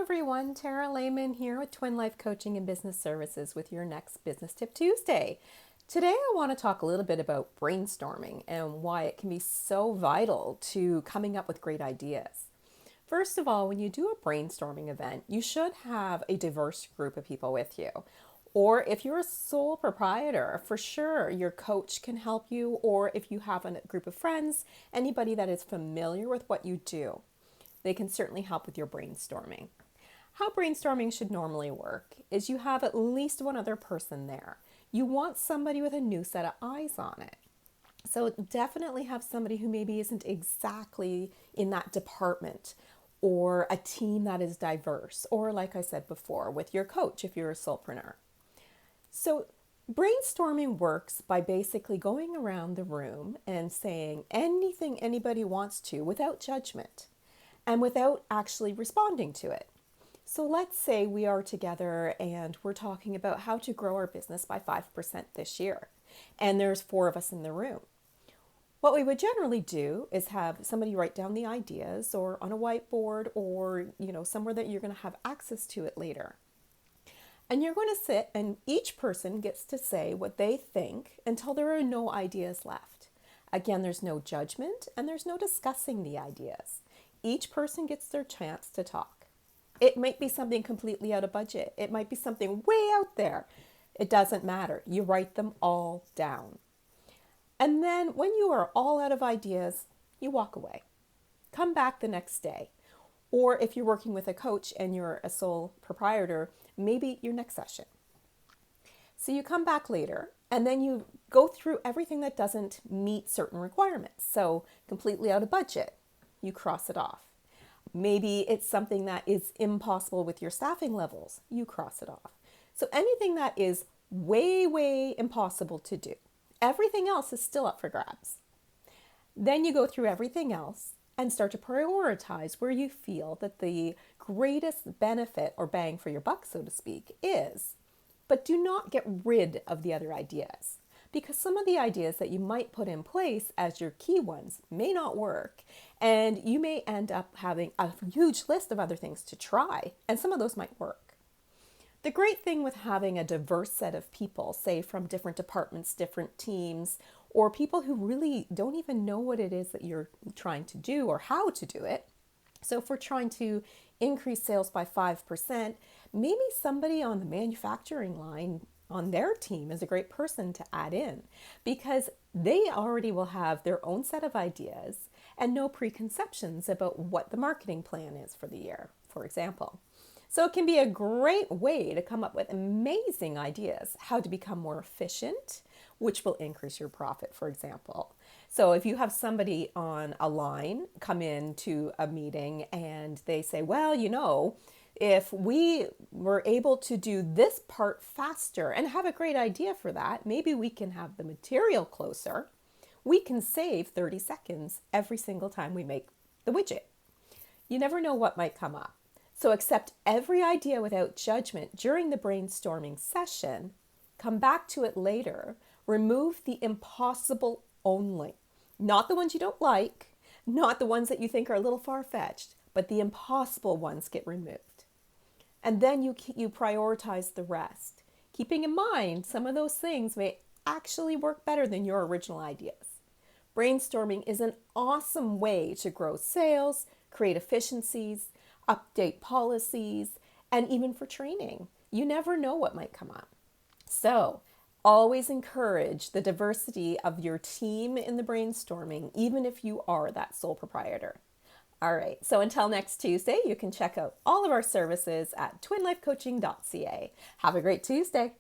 everyone, Tara Lehman here with Twin Life Coaching and Business Services with your next Business Tip Tuesday. Today I want to talk a little bit about brainstorming and why it can be so vital to coming up with great ideas. First of all, when you do a brainstorming event, you should have a diverse group of people with you. Or if you're a sole proprietor, for sure, your coach can help you. Or if you have a group of friends, anybody that is familiar with what you do, they can certainly help with your brainstorming. How brainstorming should normally work is you have at least one other person there. You want somebody with a new set of eyes on it. So definitely have somebody who maybe isn't exactly in that department, or a team that is diverse, or like I said before, with your coach if you're a solopreneur. So brainstorming works by basically going around the room and saying anything anybody wants to without judgment and without actually responding to it. So let's say we are together and we're talking about how to grow our business by 5% this year, and there's 4 of us in the room. What we would generally do is have somebody write down the ideas or on a whiteboard or somewhere that you're going to have access to it later. And you're going to sit and each person gets to say what they think until there are no ideas left. Again, there's no judgment and there's no discussing the ideas. Each person gets their chance to talk. It might be something completely out of budget. It might be something way out there. It doesn't matter. You write them all down. And then when you are all out of ideas, you walk away. Come back the next day. Or if you're working with a coach and you're a sole proprietor, maybe your next session. So you come back later and then you go through everything that doesn't meet certain requirements. So completely out of budget, you cross it off. Maybe it's something that is impossible with your staffing levels, you cross it off. So anything that is way, way impossible to do, everything else is still up for grabs. Then you go through everything else and start to prioritize where you feel that the greatest benefit or bang for your buck, so to speak, is. But do not get rid of the other ideas, because some of the ideas that you might put in place as your key ones may not work, and you may end up having a huge list of other things to try, and some of those might work. The great thing with having a diverse set of people, say from different departments, different teams, or people who really don't even know what it is that you're trying to do or how to do it. So if we're trying to increase sales by 5%, maybe somebody on the manufacturing line on their team is a great person to add in, because they already will have their own set of ideas and no preconceptions about what the marketing plan is for the year, for example. So it can be a great way to come up with amazing ideas, how to become more efficient, which will increase your profit, for example. So if you have somebody on a line come into a meeting and they say, well, if we were able to do this part faster and have a great idea for that, maybe we can have the material closer. We can save 30 seconds every single time we make the widget. You never know what might come up. So accept every idea without judgment during the brainstorming session. Come back to it later. Remove the impossible only. Not the ones you don't like, not the ones that you think are a little far-fetched, but the impossible ones get removed. And then you prioritize the rest, keeping in mind some of those things may actually work better than your original ideas. Brainstorming is an awesome way to grow sales, create efficiencies, update policies, and even for training. You never know what might come up. So always encourage the diversity of your team in the brainstorming, even if you are that sole proprietor. All right, so until next Tuesday, you can check out all of our services at twinlifecoaching.ca. Have a great Tuesday.